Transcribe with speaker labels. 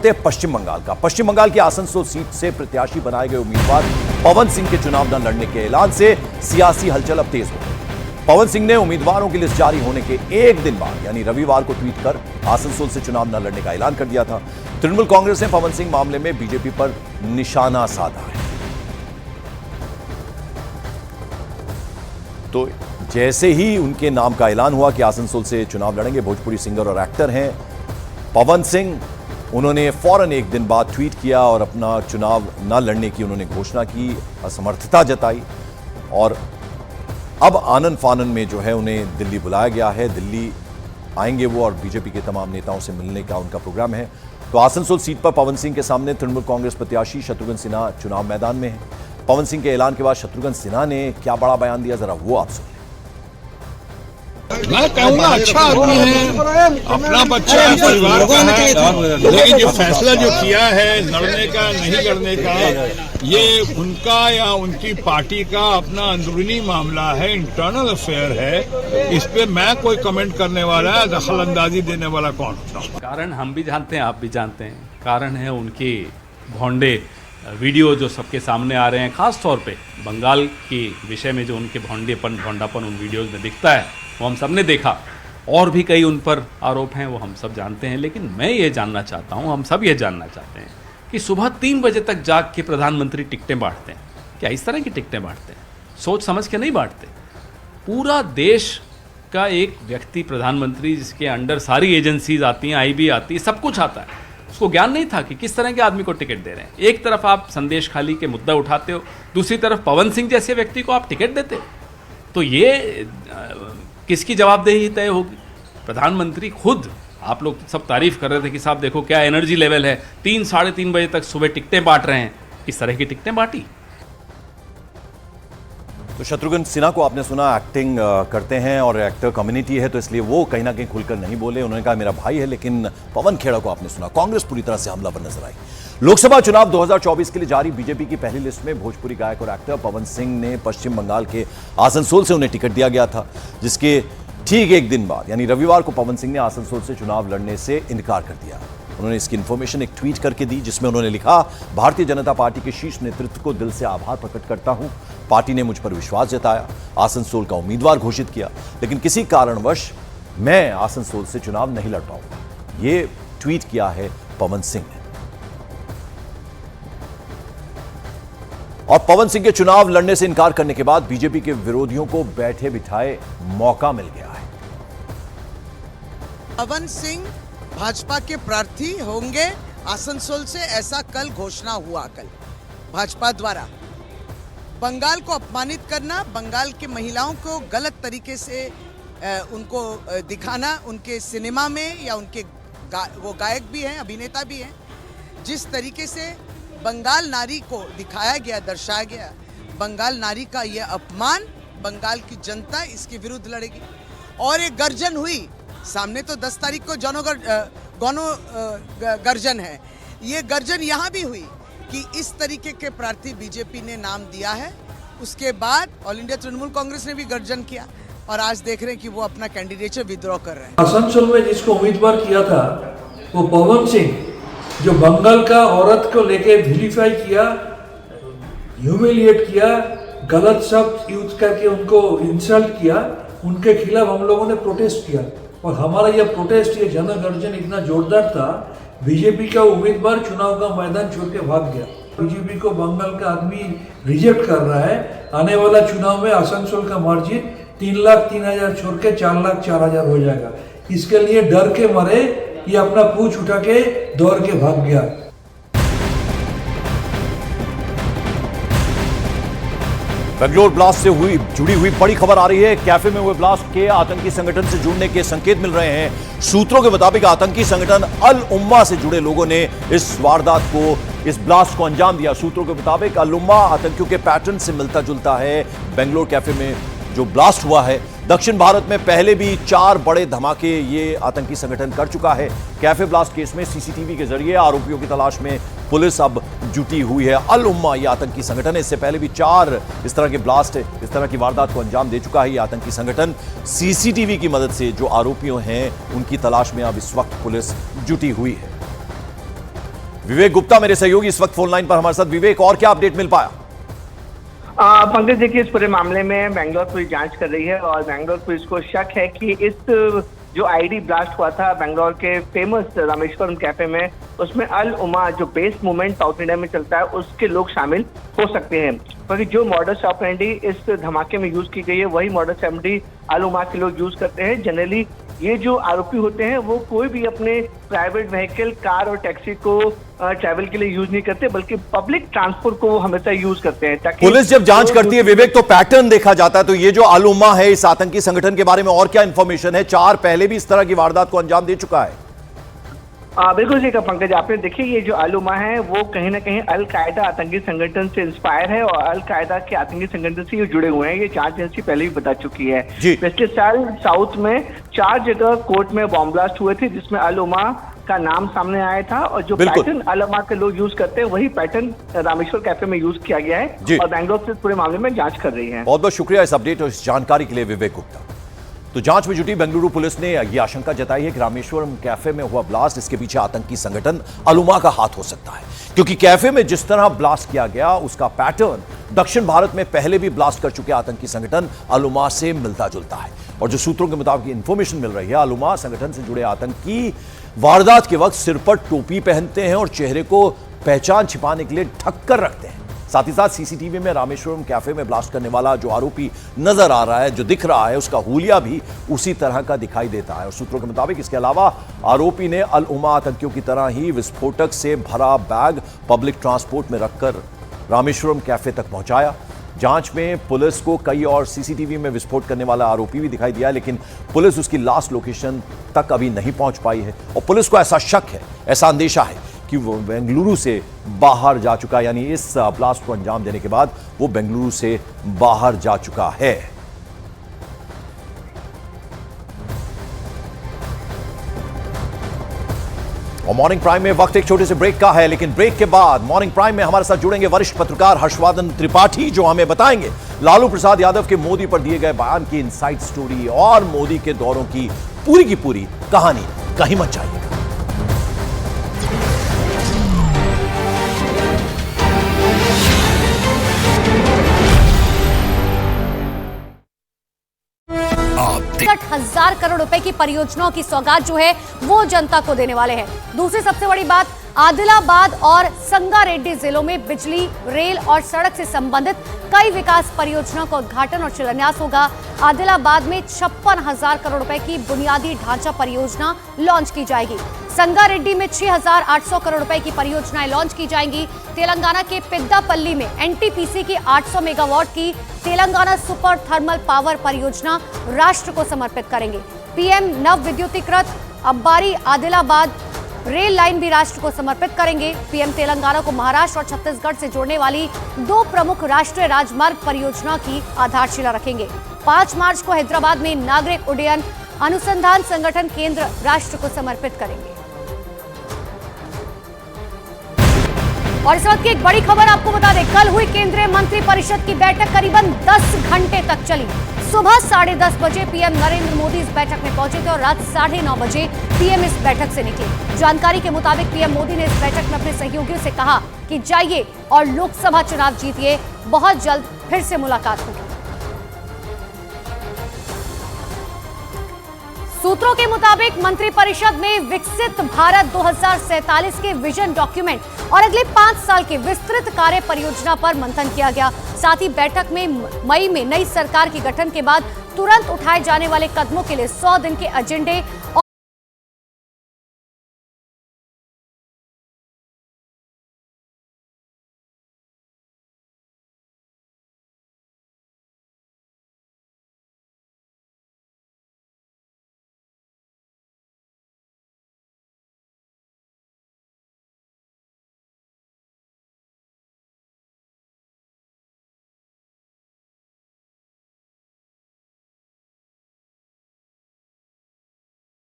Speaker 1: बढ़ते हैं पश्चिम बंगाल का। पश्चिम बंगाल की आसनसोल सीट से प्रत्याशी बनाए गए उम्मीदवार पवन सिंह के चुनाव न लड़ने के ऐलान से सियासी हलचल अब तेज हो गई। पवन सिंह ने उम्मीदवारों की लिस्ट जारी होने के एक दिन बाद यानी रविवार को ट्वीट कर आसनसोल से चुनाव न लड़ने का ऐलान कर दिया था। तृणमूल कांग्रेस ने पवन सिंह मामले में बीजेपी पर निशाना साधा है। तो जैसे ही उनके नाम का ऐलान हुआ कि आसनसोल से चुनाव लड़ेंगे, भोजपुरी सिंगर और एक्टर हैं पवन सिंह, उन्होंने फौरन एक दिन बाद ट्वीट किया और अपना चुनाव न लड़ने की उन्होंने घोषणा की, असमर्थता जताई। और अब आनन फानन में जो है उन्हें दिल्ली बुलाया गया है। दिल्ली आएंगे वो और बीजेपी के तमाम नेताओं से मिलने का उनका प्रोग्राम है। तो आसनसोल सीट पर पवन सिंह के सामने तृणमूल कांग्रेस प्रत्याशी शत्रुघ्न सिन्हा चुनाव मैदान में है। पवन सिंह के ऐलान के बाद शत्रुघ्न सिन्हा ने क्या बड़ा बयान दिया, जरा वो आप सुनिए।
Speaker 2: मैं कहूँगा अच्छा आदमी है, अपना बच्चा है, परिवार का है, लेकिन जो फैसला जो किया है लड़ने का नहीं लड़ने का, ये उनका या उनकी पार्टी का अपना अंदरूनी मामला है, इंटरनल अफेयर है। इस पे मैं कोई कमेंट करने वाला, दखल अंदाजी देने वाला कौन होता हूँ।
Speaker 3: कारण हम भी जानते हैं, आप भी जानते हैं। कारण है उनके भोंडे वीडियो जो सबके सामने आ रहे हैं, खास तौर पे बंगाल के विषय में जो उनके भोंडापन उन वीडियोज में दिखता है, वो हम सब ने देखा। और भी कई उन पर आरोप हैं, वो हम सब जानते हैं। लेकिन मैं ये जानना चाहता हूँ, हम सब ये जानना चाहते हैं कि सुबह 3 बजे तक जाग के प्रधानमंत्री टिकटें बांटते हैं, क्या इस तरह की टिकटें बांटते हैं? सोच समझ के नहीं बांटते। पूरा देश का एक व्यक्ति प्रधानमंत्री, जिसके अंडर सारी एजेंसीज आती हैं, IB आती है, सब कुछ आता है, उसको ज्ञान नहीं था कि किस तरह के आदमी को टिकट दे रहे हैं। एक तरफ आप संदेश खाली के मुद्दा उठाते हो, दूसरी तरफ पवन सिंह जैसे व्यक्ति को आप टिकट देते हो। तो ये किसकी जवाबदेही तय होगी? प्रधानमंत्री खुद, आप लोग सब तारीफ कर रहे थे कि साहब देखो क्या एनर्जी लेवल है, 3-3:30 बजे तक सुबह टिकटें बांट रहे हैं। इस तरह की टिकटें बांटी।
Speaker 1: तो शत्रुघ्न सिन्हा को आपने सुना, एक्टिंग करते हैं और एक्टर कम्युनिटी है, तो इसलिए वो कहीं ना कहीं खुलकर नहीं बोले। उन्होंने कहा मेरा भाई है। लेकिन पवन खेड़ा को आपने सुना, कांग्रेस पूरी तरह से हमलावर नजर आई। लोकसभा चुनाव 2024 के लिए जारी बीजेपी की पहली लिस्ट में भोजपुरी गायक और एक्टर पवन सिंह ने पश्चिम बंगाल के आसनसोल से उन्हें टिकट दिया गया था, जिसके ठीक एक दिन बाद यानी रविवार को पवन सिंह ने आसनसोल से चुनाव लड़ने से इनकार कर दिया। उन्होंने इसकी इन्फॉर्मेशन एक ट्वीट करके दी, जिसमें उन्होंने लिखा, भारतीय जनता पार्टी के शीर्ष नेतृत्व को दिल से आभार प्रकट करता हूं। पार्टी ने मुझ पर विश्वास जताया, आसनसोल का उम्मीदवार घोषित किया, लेकिन किसी कारणवश मैं आसनसोल से चुनाव नहीं लड़ पाऊंगा। ये ट्वीट किया है पवन सिंह ने। और पवन सिंह के चुनाव लड़ने से इनकार करने के बाद बीजेपी के विरोधियों को बैठे बिठाए मौका मिल गया है।
Speaker 4: पवन सिंह भाजपा के प्रार्थी होंगे आसनसोल से, ऐसा कल घोषणा हुआ। कल भाजपा द्वारा बंगाल को अपमानित करना, बंगाल की महिलाओं को गलत तरीके से उनको दिखाना, उनके सिनेमा में या उनके वो गायक भी हैं, अभिनेता भी हैं, जिस तरीके से बंगाल नारी को दिखाया गया, दर्शाया गया, बंगाल नारी का यह अपमान, बंगाल की जनता इसके विरुद्ध लड़ेगी। और एक गर्जन हुई सामने, तो 10 तारीख को गौनो गर्जन है, ये गर्जन यहाँ भी हुई कि इस तरीके के प्रार्थी बीजेपी ने नाम दिया है। उसके बाद ऑल इंडिया तृणमूल कांग्रेस ने भी गर्जन किया और आज देख रहे हैं कि वो अपना कैंडिडेचर विथड्रॉ कर रहे हैं।
Speaker 5: आसनसोल में जिसको उम्मीदवार किया था वो पवन सिंह, जो बंगाल का औरत को लेके विलिफाई किया, ह्यूमिलिएट किया, गलत शब्द यूज करके उनको इंसल्ट किया, उनके खिलाफ हम लोगों ने प्रोटेस्ट किया। और हमारा यह प्रोटेस्ट, ये जनगर्जन इतना जोरदार था, बीजेपी का उम्मीदवार चुनाव का मैदान छोड़ के भाग गया। बीजेपी को बंगाल का आदमी रिजेक्ट कर रहा है। आने वाला चुनाव में आसनसोल का मार्जिन 3,03,000 छोड़ के 4,04,000 हो जाएगा। इसके लिए डर के मारे ये अपना पूंछ उठा के दौड़ के भाग गया।
Speaker 1: बेंगलोर ब्लास्ट से जुड़ी हुई बड़ी खबर आ रही है। कैफे में हुए ब्लास्ट के आतंकी संगठन से जुड़ने के संकेत मिल रहे हैं। सूत्रों के मुताबिक आतंकी संगठन अल उम्मा से जुड़े लोगों ने इस वारदात को, इस ब्लास्ट को अंजाम दिया। सूत्रों के मुताबिक अल उम्मा आतंकियों के पैटर्न से मिलता जुलता है। बेंगलोर कैफे में जो ब्लास्ट हुआ है, दक्षिण भारत में पहले भी 4 बड़े धमाके ये आतंकी संगठन कर चुका है। कैफे ब्लास्ट केस में सीसीटीवी के जरिए आरोपियों की तलाश में पुलिस अब जुटी हुई है। अल उम्मा ये आतंकी संगठन है, इससे पहले भी 4 इस तरह के ब्लास्ट, इस तरह की वारदात को अंजाम दे चुका है ये आतंकी संगठन। सीसीटीवी की मदद से जो आरोपियों हैं उनकी तलाश में अब इस वक्त पुलिस जुटी हुई है। विवेक गुप्ता मेरे सहयोगी इस वक्त फोन लाइन पर हमारे साथ। विवेक, और क्या अपडेट मिल पाया?
Speaker 6: पंकज, देखिए, इस पूरे मामले में बेंगलोर पुलिस जांच कर रही है और बेंगलोर पुलिस को शक है कि इस जो आईडी ब्लास्ट हुआ था बेंगलोर के फेमस रामेश्वरम कैफे में, उसमें अल उमा जो बेस मूवमेंट साउथ इंडिया में चलता है उसके लोग शामिल हो सकते हैं, क्योंकि जो मॉडस ऑपरेंडी इस धमाके में यूज की गई है वही मॉडस ऑपरेंडी अल उमा के लोग यूज करते हैं। जनरली ये जो आरोपी होते हैं वो कोई भी अपने प्राइवेट व्हीकल, कार और टैक्सी को ट्रैवल के लिए यूज नहीं करते, बल्कि पब्लिक ट्रांसपोर्ट को वो हमेशा यूज करते हैं। ताकि
Speaker 1: पुलिस जब जांच करती है विवेक, तो पैटर्न देखा जाता है। तो ये जो अल उमा है, इस आतंकी संगठन के बारे में और क्या इंफॉर्मेशन है? 4 पहले भी इस तरह की वारदात को अंजाम दे चुका है।
Speaker 6: बिल्कुल सही कहा पंकज आपने। देखिए, ये जो अल उमा है वो कहीं ना कहीं अल कायदा आतंकी संगठन से इंस्पायर है और अल कायदा के आतंकी संगठन से ये जुड़े हुए हैं। ये जांच एजेंसी पहले भी बता चुकी है। पिछले साल साउथ में 4 जगह कोर्ट में बॉम्ब ब्लास्ट हुए थे जिसमें अल उमा का नाम सामने आया था, और जो पैटर्न अल उमा के लोग यूज करते हैं वही पैटर्न रामेश्वर कैफे में यूज किया गया है और बेंगलोर पुलिस पूरे मामले में जांच कर रही है।
Speaker 1: बहुत बहुत शुक्रिया इस अपडेट और इस जानकारी के लिए विवेक गुप्ता। तो जांच में जुटी बेंगलुरु पुलिस ने यह आशंका जताई है कि रामेश्वरम कैफे में हुआ ब्लास्ट, इसके पीछे आतंकी संगठन अल उमा का हाथ हो सकता है, क्योंकि कैफे में जिस तरह ब्लास्ट किया गया उसका पैटर्न दक्षिण भारत में पहले भी ब्लास्ट कर चुके आतंकी संगठन अल उमा से मिलता जुलता है। और जो सूत्रों के मुताबिक इंफॉर्मेशन मिल रही है, अल उमा संगठन से जुड़े आतंकी वारदात के वक्त सिर पर टोपी पहनते हैं और चेहरे को पहचान छिपाने के लिए ढक कर रखते हैं। साथ ही साथ सीसीटीवी में रामेश्वरम कैफे में ब्लास्ट करने वाला जो आरोपी नजर आ रहा है, जो दिख रहा है, उसका हुलिया भी उसी तरह का दिखाई देता है। और सूत्रों के मुताबिक इसके अलावा आरोपी ने अल उमा आतंकियों की तरह ही विस्फोटक से भरा बैग पब्लिक ट्रांसपोर्ट में रखकर रामेश्वरम कैफे तक पहुंचाया। जांच में पुलिस को कई और सीसीटीवी में विस्फोट करने वाला आरोपी भी दिखाई दिया, लेकिन पुलिस उसकी लास्ट लोकेशन तक अभी नहीं पहुंच पाई है। और पुलिस को ऐसा शक है, ऐसा अंदेशा है कि वो बेंगलुरु से बाहर जा चुका, यानी इस ब्लास्ट को अंजाम देने के बाद वो बेंगलुरु से बाहर जा चुका है। और मॉर्निंग प्राइम में वक्त एक छोटे से ब्रेक का है, लेकिन ब्रेक के बाद मॉर्निंग प्राइम में हमारे साथ जुड़ेंगे वरिष्ठ पत्रकार हर्षवर्धन त्रिपाठी, जो हमें बताएंगे लालू प्रसाद यादव के मोदी पर दिए गए बयान की इनसाइड स्टोरी और मोदी के दौरों की पूरी कहानी। कहीं मत जाइएगा।
Speaker 7: हजार करोड़ रुपए की परियोजनाओं की सौगात जो है वो जनता को देने वाले हैं। दूसरी सबसे बड़ी बात, आदिलाबाद और संगारेड्डी जिलों में बिजली, रेल और सड़क से संबंधित कई विकास परियोजनाओं का उद्घाटन और शिलान्यास होगा। आदिलाबाद में 56,000 करोड़ रुपए की बुनियादी ढांचा परियोजना लॉन्च की जाएगी। संगारेड्डी में 6,800 करोड़ रुपए की परियोजनाएं लॉन्च की जाएंगी। तेलंगाना के पेद्दापल्ली में एनटीपीसी की 800 मेगावाट की तेलंगाना सुपर थर्मल पावर परियोजना राष्ट्र को समर्पित करेंगे। पीएम नव विद्युतीकृत अब्बारी आदिलाबाद रेल लाइन भी राष्ट्र को समर्पित करेंगे। पीएम तेलंगाना को महाराष्ट्र और छत्तीसगढ़ से जोड़ने वाली 2 प्रमुख राष्ट्रीय राजमार्ग परियोजना की आधारशिला रखेंगे। 5 मार्च को हैदराबाद में नागरिक उड्डयन अनुसंधान संगठन केंद्र राष्ट्र को समर्पित करेंगे। और इस वक्त की एक बड़ी खबर आपको बता दें, कल हुई केंद्रीय मंत्रिपरिषद की बैठक करीबन 10 घंटे तक चली। सुबह 10:30 बजे पीएम नरेंद्र मोदी इस बैठक में पहुंचे थे और रात 9:30 बजे पीएम इस बैठक से निकले। जानकारी के मुताबिक पीएम मोदी ने इस बैठक में अपने सहयोगियों से कहा कि जाइए और लोकसभा चुनाव जीतिए, बहुत जल्द फिर से मुलाकात होगी। सूत्रों के मुताबिक मंत्रिपरिषद में विकसित भारत 2047 के विजन डॉक्यूमेंट और अगले 5 साल के विस्तृत कार्य परियोजना पर मंथन किया गया। साथ ही बैठक में मई में नई सरकार के गठन के बाद तुरंत उठाए जाने वाले कदमों के लिए 100 दिन के एजेंडे